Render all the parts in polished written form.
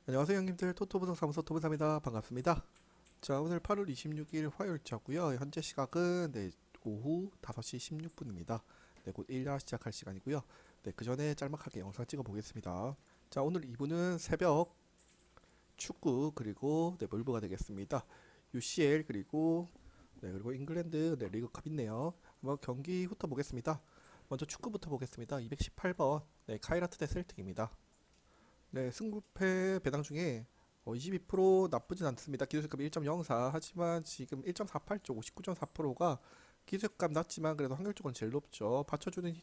안녕하세요 형님들, 토토부동사무소 토부사입니다. 반갑습니다. 자, 오늘 8월 26일 화요일자고요. 현재 시각은 오후 5시 16분입니다. 곧 1야 시작할 시간이고요. 그 전에 짤막하게 영상 찍어 보겠습니다. 자, 오늘 2부는 새벽 축구 그리고 몰브가 되겠습니다. UCL 그리고 잉글랜드 리그컵 있네요. 한번 경기부터 보겠습니다. 먼저 축구부터 보겠습니다. 218번 카이라트 대 셀틱입니다. 승부패 배당 중에 22% 나쁘진 않습니다. 기술값 1.04 하지만 지금 1.48쪽 59.4%가 기술값 낮지만 그래도 확률적으로는 제일 높죠. 받쳐주는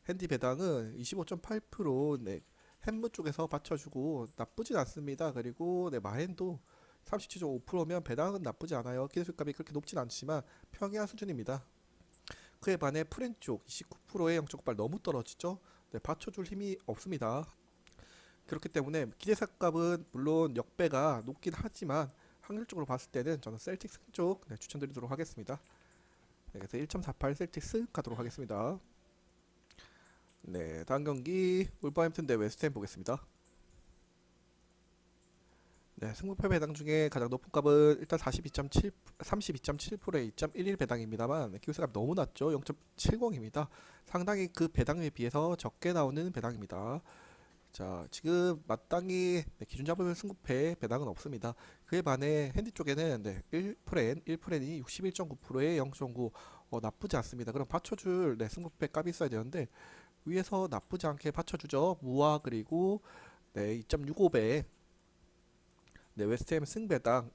핸디 배당은 25.8%, 햄무 쪽에서 받쳐주고 나쁘진 않습니다. 그리고 마헨도 37.5%면 배당은 나쁘지 않아요. 기술값이 그렇게 높진 않지만 평이한 수준입니다. 그에 반해 프렌 쪽 29%의 영적 발 너무 떨어지죠. 받쳐줄 힘이 없습니다. 그렇기 때문에 기대값은 물론 역배가 높긴 하지만 확률적으로 봤을 때는 저는 셀틱스 쪽 추천드리도록 하겠습니다. 그래서 1.48 셀틱스 가도록 하겠습니다. 다음 경기 울버햄튼 대 웨스트햄 보겠습니다. 승부패 배당 중에 가장 높은 값은 일단 42.7, 32.7%의 2.11 배당입니다만 기술값 너무 낮죠. 0.70입니다. 상당히 그 배당에 비해서 적게 나오는 배당입니다. 자, 지금 마땅히 기준 잡을 승부패 배당은 없습니다. 그에 반해 핸디 쪽에는 1프렌이 61.9%에 0.9 나쁘지 않습니다. 그럼 받쳐줄 승부패 값이 있어야 되는데 위에서 나쁘지 않게 받쳐주죠. 무와 그리고 2.65배 웨스트햄 승배당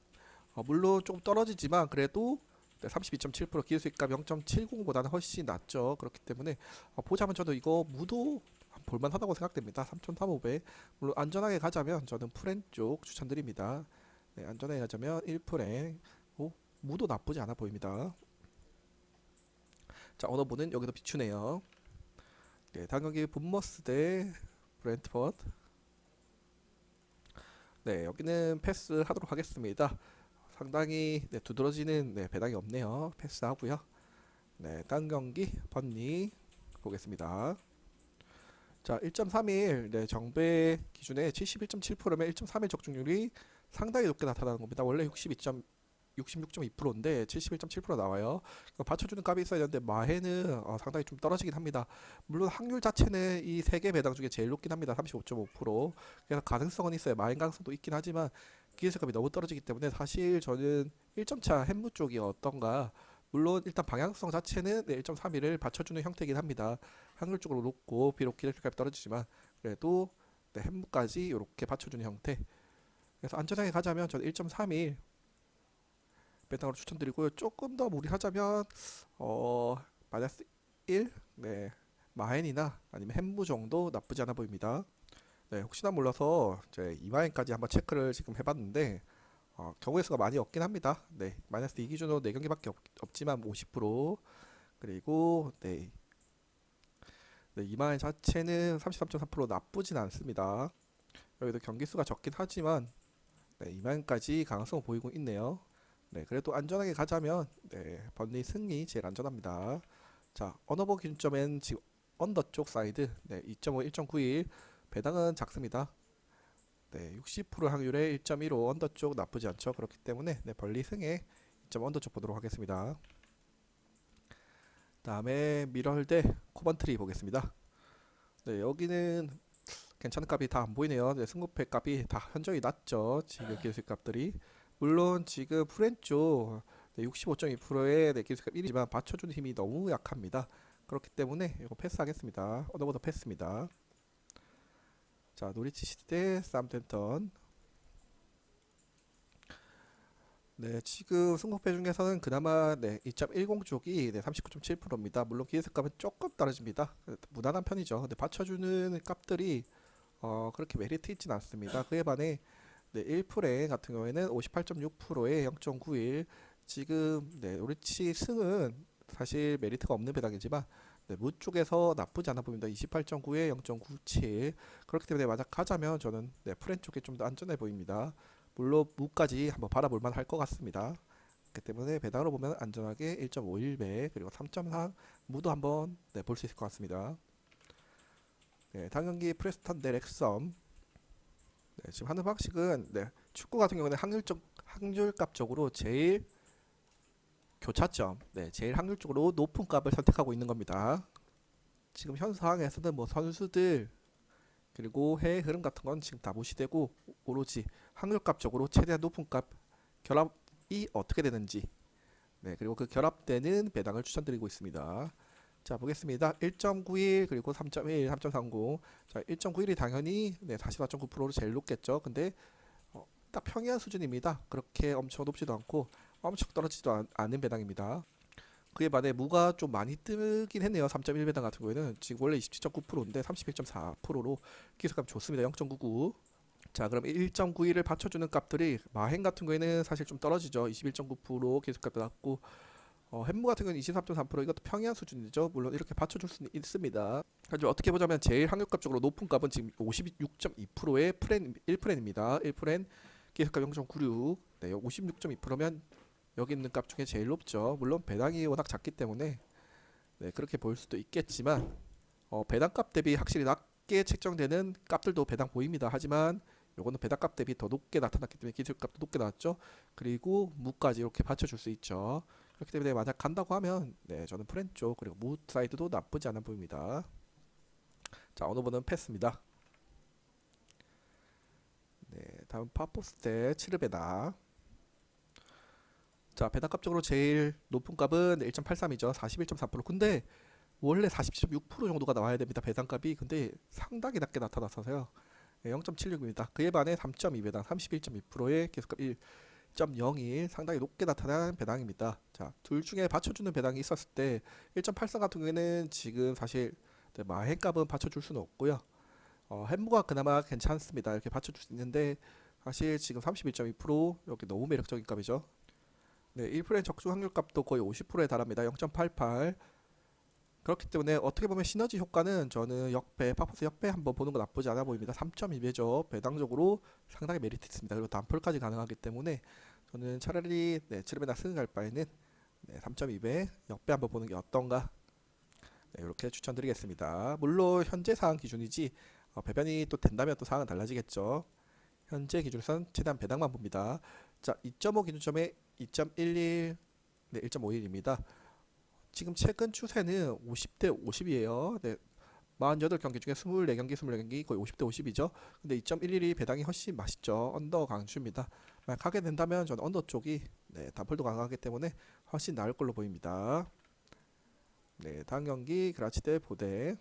물론 조금 떨어지지만 그래도 32.7% 기술수익값 0.70보다는 훨씬 낫죠. 그렇기 때문에 보자면 저도 이거 무도 볼만하다고 생각됩니다. 3.35배 물론 안전하게 가자면 저는 프렌 쪽 추천드립니다. 안전하게 가자면 1프렌 무도 나쁘지 않아 보입니다. 자, 언어보는 여기도 비추네요. 다음 경기 본머스 대 브랜트퍼드. 여기는 패스 하도록 하겠습니다. 상당히 두드러지는 배당이 없네요. 패스하고요. 다음 경기 번니 보겠습니다. 자, 1.31 정배 기준에 71.7%면 1.31 적중률이 상당히 높게 나타나는 겁니다. 원래 66.2%인데 71.7% 나와요. 받쳐주는 값이 있어야 되는데 마해는 상당히 좀 떨어지긴 합니다. 물론 확률 자체는 이 세 개 배당 중에 제일 높긴 합니다. 35.5%. 그래서 가능성은 있어요. 마행 가능성도 있긴 하지만 기술값이 너무 떨어지기 때문에 사실 저는 1점차 햄무 쪽이 어떤가. 물론 일단 방향성 자체는 1.31을 받쳐주는 형태이긴 합니다. 확률적으로 높고 비록 기술값이 떨어지지만 그래도 햄무까지 이렇게 받쳐주는 형태. 그래서 안전하게 가자면 저는 1.31 배당으로 추천드리고요. 조금 더 무리하자면 마이너스 1 마헨이나 아니면 햄무 정도 나쁘지 않아 보입니다. 혹시나 몰라서 제 이마엔까지 한번 체크를 지금 해봤는데 경우의 수가 많이 없긴 합니다. 마이너스 2 기준으로 4경기밖에 없지만 50% 그리고 이마엔 자체는 33.3% 나쁘진 않습니다. 여기도 경기 수가 적긴 하지만 이마엔까지 가능성을 보이고 있네요. 그래도 안전하게 가자면 번리 승리 제일 안전합니다. 자, 언어버 기준점엔 지금 언더 쪽 사이드 2.5, 1.91 배당은 작습니다. 60% 확률에 1.15 언더 쪽 나쁘지 않죠. 그렇기 때문에 벌리 승에 2점 언더 쪽 보도록 하겠습니다. 다음에 미럴 대 코번트리 보겠습니다. 여기는 괜찮은 값이 다 안 보이네요. 승부패 값이 다 현저히 낮죠. 지금 기술 값들이. 물론 지금 프렌쪽 65.2%의 기술값 1이지만 받쳐주는 힘이 너무 약합니다. 그렇기 때문에 이거 패스하겠습니다. 언어보다 패스입니다. 자, 노리치 시티 대 사우템턴. 지금 승부패 중에서는 그나마 2.10 쪽이 39.7%입니다. 물론 기술값은 조금 떨어집니다. 무난한 편이죠. 근데 받쳐주는 값들이 그렇게 메리트 있진 않습니다. 그에 반해 1프레 같은 경우에는 58.6%에 0.91 지금 노리치 승은 사실 메리트가 없는 배당이지만 무 쪽에서 나쁘지 않아 보입니다. 28.9에 0.97 그렇기 때문에 만약 가자면 저는 프렌 쪽이 좀 더 안전해 보입니다. 물론 무까지 한번 바라볼 만할 것 같습니다. 그렇기 때문에 배당으로 보면 안전하게 1.51배 그리고 3.4 무도 한번 볼 수 있을 것 같습니다. 다음 경기 프레스턴 대 렉섬. 지금 하는 방식은 축구 같은 경우는 확률값적으로 제일 교차점, 제일 확률적으로 높은 값을 선택하고 있는 겁니다. 지금 현 상황에서는 뭐 선수들 그리고 해외 흐름 같은 건 지금 다 무시되고 오로지 확률값적으로 최대한 높은 값 결합이 어떻게 되는지 그리고 그 결합되는 배당을 추천드리고 있습니다. 자 보겠습니다. 1.91 그리고 3.1, 3.30. 자 1.91이 당연히 44.9%로 제일 높겠죠. 근데 딱 평이한 수준입니다. 그렇게 엄청 높지도 않고 엄청 떨어지지도 않은 배당입니다. 그에 반해 무가 좀 많이 뜨긴 했네요. 3.1 배당 같은 경우에는 지금 원래 27.9%인데 31.4%로 기술감 좋습니다. 0.99. 자 그럼 1.91을 받쳐주는 값들이 마행 같은 경우에는 사실 좀 떨어지죠. 21.9% 기술값도 낮고 햄무 같은 경우는 23.3% 이것도 평이한 수준이죠. 물론 이렇게 받쳐줄 수는 있습니다. 하지만 어떻게 보자면 제일 확률값적으로 높은 값은 지금 56.2%의 프렌 1프렌입니다. 1프렌 기술값 0.96. 56.2%면 여기 있는 값 중에 제일 높죠. 물론 배당이 워낙 작기 때문에 그렇게 보일 수도 있겠지만 배당값 대비 확실히 낮게 책정되는 값들도 배당 보입니다. 하지만 요거는 배당값 대비 더 높게 나타났기 때문에 기술값도 높게 나왔죠. 그리고 무까지 이렇게 받쳐줄 수 있죠. 그렇기 때문에 만약 간다고 하면 저는 프렌 쪽 그리고 무 사이드도 나쁘지 않아 보입니다. 자 어느번은 패스입니다. 다음 파포스테 7르 배당. 자 배당값적으로 제일 높은 값은 1.83이죠. 41.4%. 근데 원래 47.6% 정도가 나와야 됩니다. 배당값이. 근데 상당히 낮게 나타나서요. 0.76입니다. 그에 반해 3.2 배당 31.2%의 계속값 1.01 상당히 높게 나타난 배당입니다. 자, 둘 중에 받쳐주는 배당이 있었을 때 1.83 같은 경우에는 지금 사실 마행값은 받쳐줄 수는 없고요. 햄무가 그나마 괜찮습니다. 이렇게 받쳐줄 수 있는데 사실 지금 31.2% 여기 너무 매력적인 값이죠. 1%의 적중 확률값도 거의 50%에 달합니다. 0.88. 그렇기 때문에 어떻게 보면 시너지 효과는 저는 역배, 파포스 역배 한번 보는 거 나쁘지 않아 보입니다. 3.2배죠. 배당적으로 상당히 메리트 있습니다. 그리고 단폴까지 가능하기 때문에 저는 차라리 7배나 쓰는 갈 바에는 3.2배 역배 한번 보는 게 어떤가 이렇게 추천드리겠습니다. 물론 현재 상황 기준이지 배변이 또 된다면 또 상황은 달라지겠죠. 현재 기준선 최대한 배당만 봅니다. 자, 2.5 기준점에 2.11, 1.51입니다. 지금 최근 추세는 50대 50이에요. 48경기 중에 24경기, 24경기 거의 50대 50이죠. 근데 2.11이 배당이 훨씬 맛있죠. 언더 강추입니다. 만약 하게 된다면 저는 언더 쪽이 단폴도 강하기 때문에 훨씬 나을 걸로 보입니다. 다음 경기 그라치 대 보대.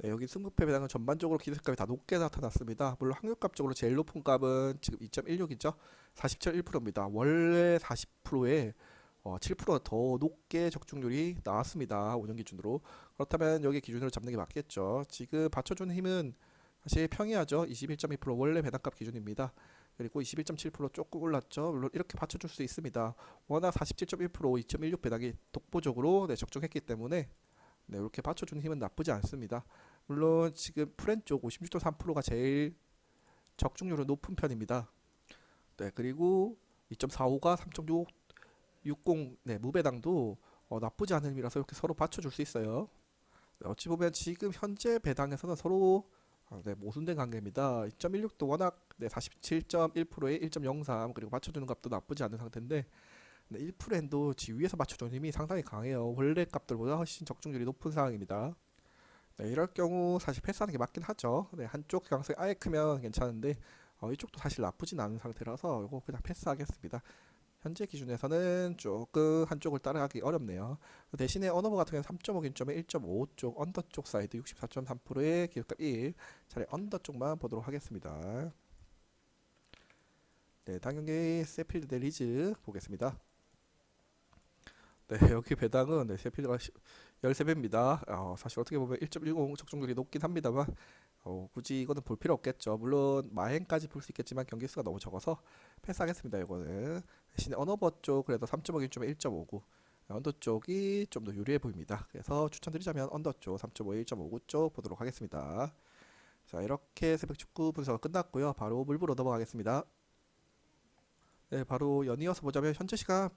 여기 승부패 배당은 전반적으로 기술값이 다 높게 나타났습니다. 물론 확률값적으로 제일 높은 값은 지금 2.16이죠. 47.1%입니다. 원래 40%에 7%더 높게 적중률이 나왔습니다. 5년 기준으로. 그렇다면 여기 기준으로 잡는 게 맞겠죠. 지금 받쳐주는 힘은 사실 평이하죠. 21.2% 원래 배당값 기준입니다. 그리고 21.7% 조금 올랐죠. 물론 이렇게 받쳐줄 수 있습니다. 워낙 47.1%, 2.16 배당이 독보적으로 적중했기 때문에 이렇게 받쳐주는 힘은 나쁘지 않습니다. 물론 지금 프렌 쪽 56.3%가 제일 적중률은 높은 편입니다. 그리고 2.45가 3.6 60 무배당도 나쁘지 않은 의미라서 이렇게 서로 받쳐줄 수 있어요. 어찌 보면 지금 현재 배당에서는 서로 모순된 관계입니다. 2.16도 워낙 47.1%에 1.03 그리고 받쳐주는 값도 나쁘지 않은 상태인데 1%도 위에서 맞춰주는 힘이 상당히 강해요. 원래 값들보다 훨씬 적중률이 높은 상황입니다. 이럴 경우 사실 패스하는 게 맞긴 하죠. 한쪽 가능성이 아예 크면 괜찮은데 이쪽도 사실 나쁘진 않은 상태라서 이거 그냥 패스하겠습니다. 현재 기준에서는 조금 한쪽을 따라가기 어렵네요. 대신에 언어버 같은 경우는 3.5 기준점에 1.5 쪽 언더 쪽 사이드 64.3%의 기술값 1 차라리 언더 쪽만 보도록 하겠습니다. 다음 경기 세필드 대 리즈 보겠습니다. 여기 배당은 세필드가 13배입니다. 사실 어떻게 보면 1.10 적중률이 높긴 합니다만 굳이 이거는 볼 필요 없겠죠. 물론 마행까지 볼 수 있겠지만 경기 수가 너무 적어서 패스하겠습니다. 이거는 대신에 언어버 쪽 그래도 3.5 기준점에 1.59 언더 쪽이 좀 더 유리해 보입니다. 그래서 추천드리자면 언더 쪽 3.5, 1.59 쪽 보도록 하겠습니다. 자 이렇게 새벽 축구 분석은 끝났고요. 바로 물보러 넘어가겠습니다. 바로 연이어서 보자면 현재 시간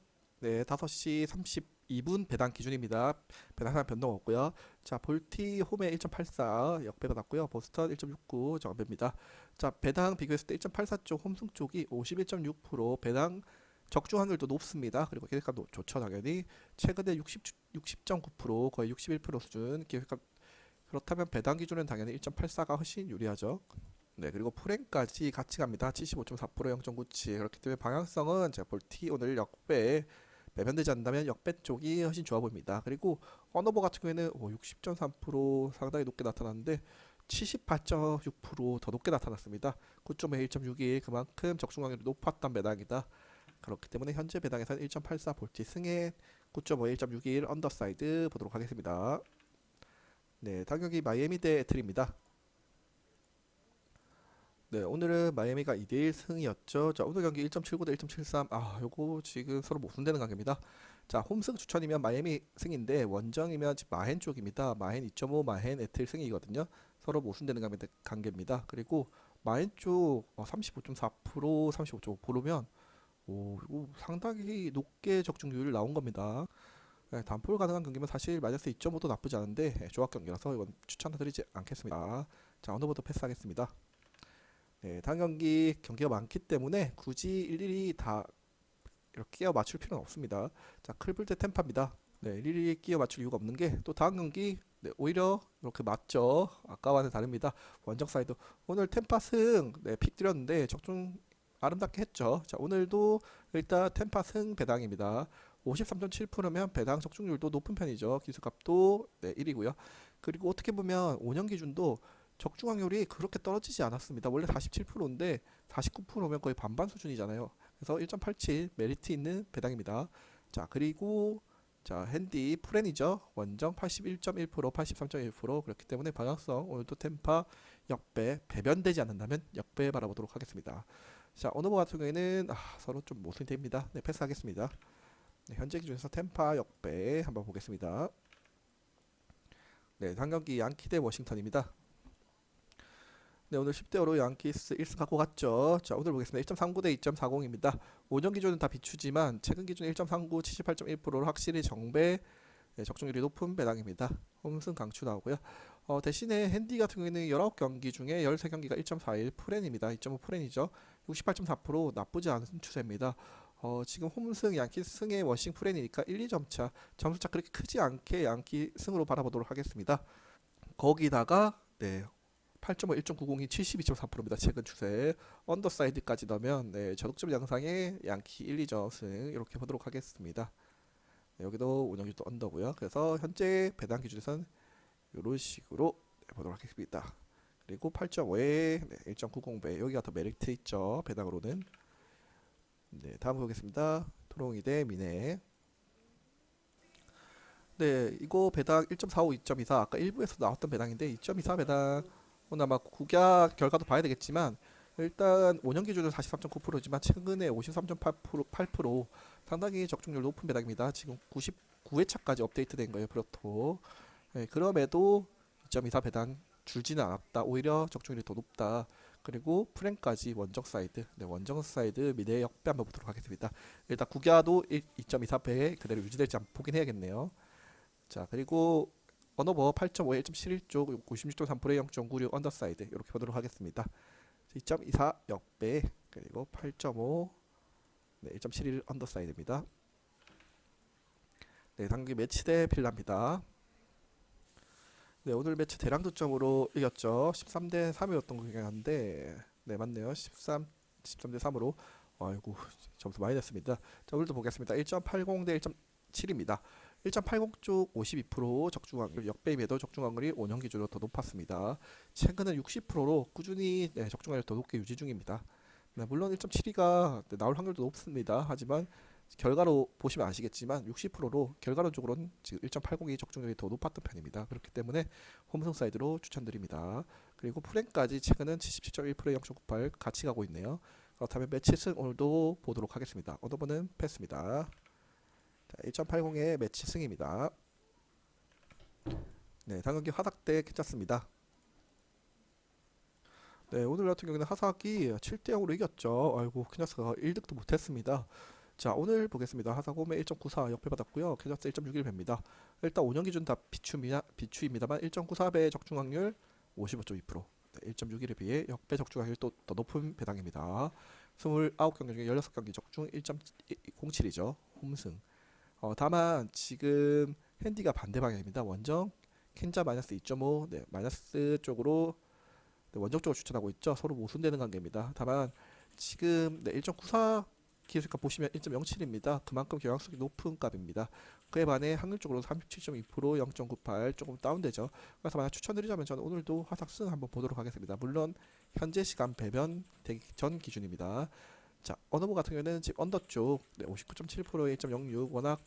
5시 2분 배당 기준입니다. 배당상 변동 없고요. 자, 볼티 홈에 1.84 역배 받았고요. 보스턴 1.69 정배입니다. 자, 배당 비교했을 때 1.84 쪽 홈승 쪽이 51.6% 배당 적중 확률도 높습니다. 그리고 기획값도 좋죠, 당연히. 최근에 60.9% 거의 61% 수준 기획값. 그렇다면 배당 기준은 당연히 1.84가 훨씬 유리하죠. 네, 그리고 프랭까지 같이 갑니다. 75.4% 0.97. 그렇기 때문에 방향성은 제가 볼 T 오늘 역배 매변되지 않는다면 역배 쪽이 훨씬 좋아 보입니다. 그리고 언어버 같은 경우에는 60.3% 상당히 높게 나타났는데 78.6%더 높게 나타났습니다. 9.5에 1.61 그만큼 적중 확률이 높았던 배당이다. 그렇기 때문에 현재 배당에서는 1.84 볼티 승에 9.5에 1.61 언더사이드 보도록 하겠습니다. 네, 타격이 마이애미 대 애틀입니다. 네, 오늘은 마이애미가 2대1 승이었죠. 자, 오늘 경기 1.79 대 1.73. 아, 요거 지금 서로 모순되는 관계입니다. 자, 홈승 추천이면 마이애미 승인데 원정이면 지금 마헨 쪽입니다. 마헨 2.5, 마헨 애틀 승이거든요. 서로 모순되는 관계입니다. 그리고 마헨 쪽 35.4%, 35.5%면 이거 상당히 높게 적중률 나온 겁니다. 네, 단볼 가능한 경기면 사실 마이너스 2.5도 나쁘지 않은데 조합 경기라서 이건 추천드리지 않겠습니다. 자, 언더보드 패스하겠습니다. 네, 다음 경기가 많기 때문에 굳이 일일이 다 이렇게 끼워 맞출 필요는 없습니다. 자, 클블 대 템파입니다. 네, 일일이 끼워 맞출 이유가 없는 게 또 다음 경기 네, 오히려 이렇게 맞죠. 아까와는 다릅니다. 원정 사이드 오늘 템파 승 네, 픽 드렸는데 적중 아름답게 했죠. 자, 오늘도 일단 템파 승 배당입니다. 53.7%면 배당 적중률도 높은 편이죠. 기술값도 네, 1이고요. 그리고 어떻게 보면 5년 기준도 적중 확률이 그렇게 떨어지지 않았습니다. 원래 47%인데 49%면 거의 반반 수준이잖아요. 그래서 1.87 메리트 있는 배당입니다. 자, 그리고 자, 핸디 프렌이죠. 원정 81.1%, 83.1% 그렇기 때문에 방향성 오늘도 템파 역배 배변되지 않는다면 역배 바라보도록 하겠습니다. 자, 오너버 같은 경우에는 서로 좀 모순이 됩니다. 네, 패스하겠습니다. 네, 현재 기준에서 템파 역배 한번 보겠습니다. 네, 한 경기 양키 대 워싱턴입니다. 네, 오늘 10대5로 양키스 1승 갖고 갔죠. 자, 오늘 보겠습니다. 1.39 대 2.40입니다. 5년 기준은 다 비추지만 최근 기준 1.39, 78.1%로 확실히 정배 네, 적중률이 높은 배당입니다. 홈승 강추 나오고요. 대신에 핸디 같은 경우에는 19경기 중에 13경기가 1.41 프렌입니다. 2.5 프렌이죠. 68.4% 나쁘지 않은 추세입니다. 지금 홈승 양키 승의 워싱 프렌이니까 1, 2점 차 점수차 그렇게 크지 않게 양키 승으로 바라보도록 하겠습니다. 거기다가 네, 8.5, 1.90이 72.4%입니다. 최근 추세. 언더사이드까지 넣으면 네, 저득점 양상에 양키 1, 2점 승 이렇게 보도록 하겠습니다. 네, 여기도 운영주도 언더고요. 그래서 현재 배당 기준에서는 이런 식으로 네, 보도록 하겠습니다. 그리고 8.5에 네, 1.90배 여기가 더 메리트 있죠. 배당으로는. 네, 다음 보겠습니다. 토롱이 대 미네. 네, 이거 배당 1.45, 2.24 아까 1부에서 나왔던 배당인데 2.24 배당 오늘 아마 국약 결과도 봐야 되겠지만 일단 5년 기준은 43.9%지만 최근에 53.8% 상당히 적중률 높은 배당입니다. 지금 99회차까지 업데이트된 거예요. 프로토. 네, 그럼에도 2.24 배당 줄지는 않았다. 오히려 적중률이 더 높다. 그리고 프랭까지 원정 사이드, 네, 원정 사이드 미래 역배 한번 보도록 하겠습니다. 일단 국야도 2.24배 그대로 유지될지 한번 보긴 해야겠네요. 자, 그리고 언어버 8.5에 1.71쪽 96.3%에 0.96 언더사이드 이렇게 보도록 하겠습니다. 2.24 역배 그리고 8.5 네, 1.71 언더사이드입니다. 네, 당기 매치 대 필라입니다. 네, 오늘 매치 대량 득점으로 이겼죠. 13대 3이었던 것 같은데 네, 맞네요. 13대 3으로 아이고 점수 많이 냈습니다. 자, 오늘도 보겠습니다. 1.80 대 1.7입니다. 1.80 쪽 52% 적중 확률 역배임에도 적중 확률이 5년 기준으로 더 높았습니다. 최근은 60%로 꾸준히 네, 적중 확률 더 높게 유지 중입니다. 네, 물론 1.72가 네, 나올 확률도 높습니다. 하지만 결과로 보시면 아시겠지만 60%로 결과론적으로는 지금 1.80이 적중률이 더 높았던 편입니다. 그렇기 때문에 홈승 사이드로 추천드립니다. 그리고 프랭까지 최근은 77.1%에 0.98 같이 가고 있네요. 그렇다면 매치 승 오늘도 보도록 하겠습니다. 오더버는 패스입니다. 1.80의 매치 승입니다. 네, 다음 경기 화삭 대 괜찮습니다. 네, 오늘 같은 경우는 화삭이 7대 0으로 이겼죠. 아이고, 그 녀석가 1득도 못했습니다. 자, 오늘 보겠습니다. 하사곰에 1.94 역배 받았고요. 캐저스 1.61배입니다. 일단 5년 기준 다 비추입니다만 1.94배 적중 확률 55.2%. 1.61에 비해 역배 적중 확률이 또 더 높은 배당입니다. 29경기 중에 16경기 적중 1.07이죠. 홈승. 다만 지금 핸디가 반대 방향입니다. 원정 캔자 마이너스 2.5, 네, 마이너스 쪽으로 네, 원정 쪽으로 추천하고 있죠. 서로 모순되는 관계입니다. 다만 지금 네, 1.94 기술값 보시면 1.07입니다. 그만큼 경향성이 높은 값입니다. 그에 반해 확률적으로 37.2%, 0.98 조금 다운되죠. 그래서 만약 추천드리자면 저는 오늘도 화삭승 한번 보도록 하겠습니다. 물론 현재 시간 배변 되기 전 기준입니다. 자, 언더보 같은 경우에는 지금 언더 쪽 네, 59.7%에 1.06 워낙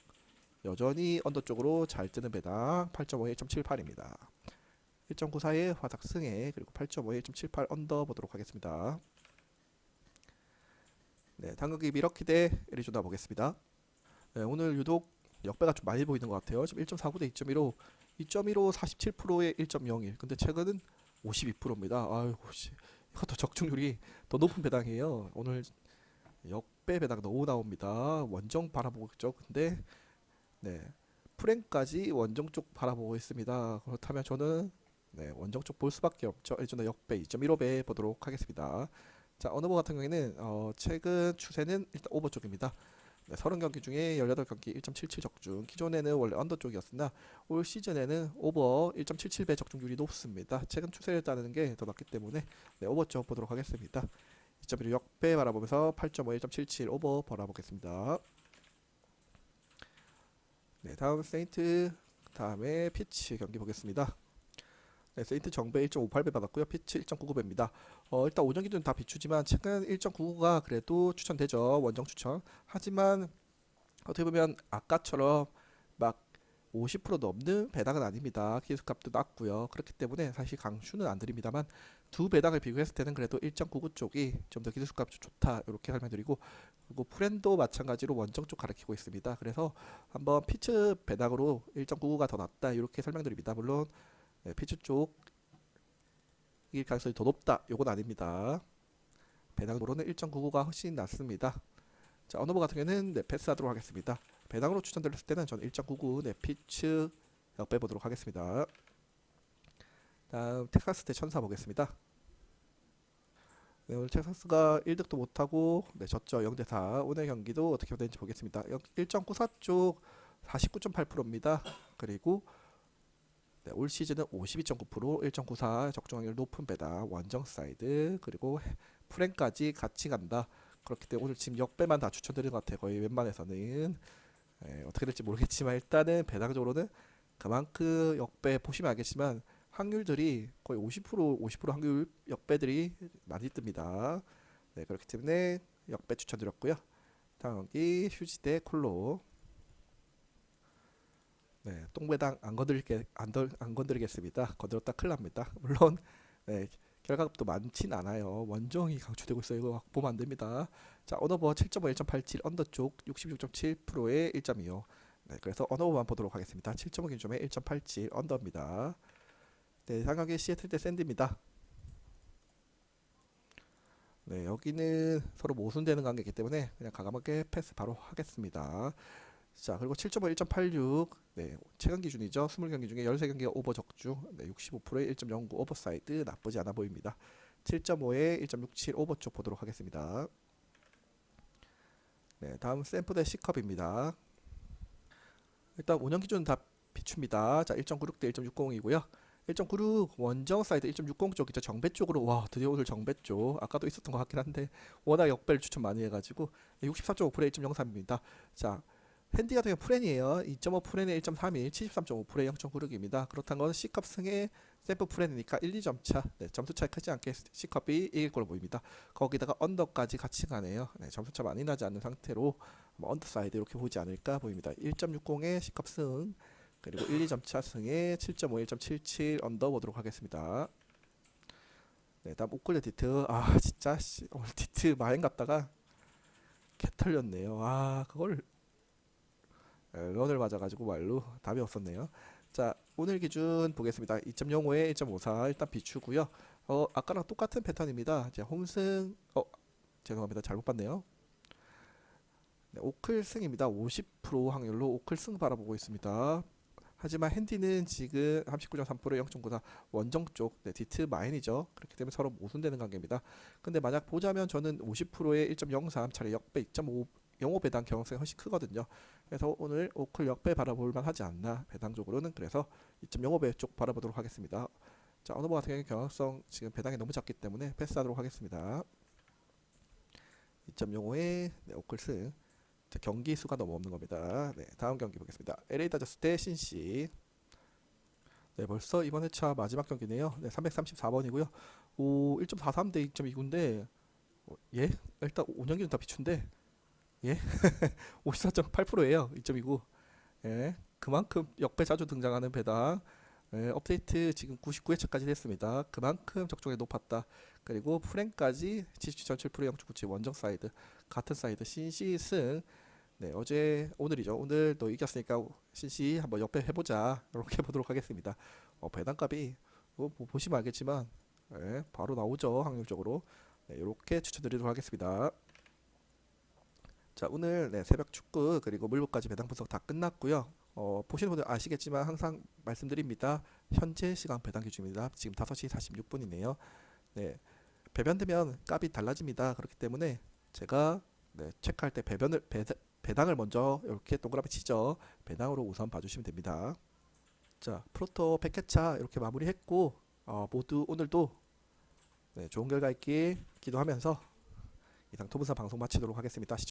여전히 언더 쪽으로 잘 뜨는 배당 8.5에 1.78입니다. 1.94의 화삭승에 그리고 8.5에 1.78 언더 보도록 하겠습니다. 네, 당극이 미러키대 애리조나 보겠습니다. 네, 오늘 유독 역배가 좀 많이 보이는 것 같아요. 지금 1.49 대 2.15, 2.15 47%에 1.01. 근데 최근은 52%입니다. 아유, 이것도 적중률이 더 높은 배당이에요. 오늘 역배 배당 너무 나옵니다. 원정 바라보고 있죠. 근데 네, 프랭까지 원정 쪽 바라보고 있습니다. 그렇다면 저는 네, 원정 쪽 볼 수밖에 없죠. 애리조나 역배 2.15배 보도록 하겠습니다. 자, 언어버 같은 경우에는 최근 추세는 일단 오버 쪽입니다. 네, 30경기 중에 18경기 1.77 적중. 기존에는 원래 언더 쪽이었으나 올 시즌에는 오버 1.77배 적중률이 높습니다. 최근 추세를 따르는 게 더 낫기 때문에 네, 오버 쪽 보도록 하겠습니다. 2.1 역배 바라보면서 8.5 1.77 오버 바라보겠습니다. 네, 다음 세인트 다음에 피치 경기 보겠습니다. 네, 세인트 정배 1.58배 받았고요. 피치 1.99배입니다. 일단 5년 기준 다 비추지만 최근 1.99가 그래도 추천되죠. 원정 추천. 하지만 어떻게 보면 아까처럼 막 50% 넘는 배당은 아닙니다. 기술값도 낮고요. 그렇기 때문에 사실 강추는 안 드립니다만 두 배당을 비교했을 때는 그래도 1.99 쪽이 좀 더 기술값이 좋다 이렇게 설명드리고, 그리고 프렌도 마찬가지로 원정 쪽 가리키고 있습니다. 그래서 한번 피츠 배당으로 1.99가 더 낫다 이렇게 설명드립니다. 물론 네, 피츠 쪽일 가능성이 더 높다 요건 아닙니다. 배당으로는 1.99가 훨씬 낫습니다. 자, 언어버 같은 경우는 네, 패스하도록 하겠습니다. 배당으로 추천드렸을 때는 저는 1.99 네, 피츠 빼보도록 하겠습니다. 다음 텍사스 대 천사 보겠습니다. 네, 오늘 텍사스가 1득도 못하고 네, 졌죠. 0대4. 오늘 경기도 어떻게 되는지 보겠습니다. 1.94 쪽 49.8%입니다. 그리고 네, 올 시즌은 52.9%, 1.94 적중 확률 높은 배당, 원정 사이드, 그리고 프랭까지 같이 간다. 그렇기 때문에 오늘 지금 역배만 다 추천드리는 것 같아요. 거의 웬만해서는. 어떻게 될지 모르겠지만 일단은 배당적으로는 그만큼 역배 보시면 알겠지만 확률들이 거의 50% 확률 역배들이 많이 뜹니다. 네, 그렇기 때문에 역배 추천드렸고요. 다음 경기 휴지 대 콜로. 네, 똥배당 안 건드리겠습니다. 건드렸다 큰일 납니다. 물론 네, 결과값도 많진 않아요. 원정이 강추되고 있어요. 이거 보면 안 됩니다. 자, 언어버 7.5 1.87 언더 쪽 66.7%에 1.25. 네, 그래서 언어버만 보도록 하겠습니다. 7.5 기준에 1.87 언더입니다. 네, 상하게 시애틀 대 샌드입니다. 네, 여기는 서로 모순되는 관계이기 때문에 그냥 과감하게 패스 바로 하겠습니다. 자, 그리고 7.5 1.86 네, 최근 기준이죠. 20경기 중에 13경기가 오버 적중, 네, 65%에 1.09 오버사이드 나쁘지 않아 보입니다. 7.5에 1.67 오버 쪽 보도록 하겠습니다. 네, 다음 샌프 대 C컵입니다. 일단 5년 기준 다 비춥니다. 자, 1.96 대 1.60이고요. 1.96 원정 사이드 1.60 쪽 있죠. 정배 쪽으로 와 드디어 오늘 정배 쪽 아까도 있었던 것 같긴 한데 워낙 역배를 추천 많이 해가지고 63.5%에 1.03입니다. 자, 핸디 같은 경우 프렌이에요. 2.5 프렌에 1.31, 73.5%에 0.96입니다. 그렇다는 건 C컵 승에 샘플 프렌이니까 1, 2점 차, 네, 점수 차이 크지 않게 C컵이 이길 걸로 보입니다. 거기다가 언더까지 같이 가네요. 네, 점수 차 많이 나지 않는 상태로 언더사이드 이렇게 보지 않을까 보입니다. 1.60에 C컵 승, 그리고 1, 2점 차 승에 7.5, 1.77 언더 보도록 하겠습니다. 네, 다음 오클레 디트. 아, 진짜 오늘 디트 마행 갔다가 개 털렸네요. 아, 그걸 런을 맞아가지고 말로 답이 없었네요. 자, 오늘 기준 보겠습니다. 2.05에 1.54 일단 비추고요. 아까랑 똑같은 패턴입니다. 이제 홈승 죄송합니다. 잘못 봤네요. 네, 오클승입니다. 50% 확률로 오클승 바라보고 있습니다. 하지만 핸디는 지금 39.3% 0.94 원정 쪽 네, 디트 마인이죠. 그렇기 때문에 서로 모순되는 관계입니다. 근데 만약 보자면 저는 50%에 1.03 차례 역배 2.5 영호 배당 경향성이 훨씬 크거든요. 그래서 오늘 오클 역배 바라볼 만하지 않나 배당적으로는. 그래서 2.05배 쪽 바라보도록 하겠습니다. 자, 어느버 같은 경우에 경향성 지금 배당이 너무 작기 때문에 패스하도록 하겠습니다. 2.05에 네, 오클 승. 자, 경기 수가 너무 없는 겁니다. 네, 다음 경기 보겠습니다. LA 다저스 대 신시. 네, 벌써 이번 회차 마지막 경기네요. 네, 334번이고요. 오, 1.43 대 2.29인데 예? 일단 5년기는 다 비춘데 예? 54.8%예요. 2.29. 예. 그만큼 역배 자주 등장하는 배당. 예, 업데이트 지금 99회차까지 됐습니다. 그만큼 적중이 높았다. 그리고 프랭까지 77.7% 0.97 원정 사이드 같은 사이드 신시 승. 네, 어제 오늘이죠. 오늘도 이겼으니까 신시 한번 역배 해보자. 이렇게 보도록 하겠습니다. 배당값이 뭐 보시면 알겠지만 예, 바로 나오죠. 확률적으로. 네, 이렇게 추천드리도록 하겠습니다. 자, 오늘 네, 새벽 축구 그리고 물부까지 배당 분석 다 끝났고요. 보시는 분들 아시겠지만 항상 말씀드립니다. 현재 시간 배당 기준입니다. 지금 5시 46분이네요. 네, 배변되면 값이 달라집니다. 그렇기 때문에 제가 네, 체크할 때 배당을 먼저 이렇게 동그라미 치죠. 배당으로 우선 봐주시면 됩니다. 자, 프로토 100회차 이렇게 마무리했고 모두 오늘도 네, 좋은 결과 있길 기도하면서 이상 토분사 방송 마치도록 하겠습니다.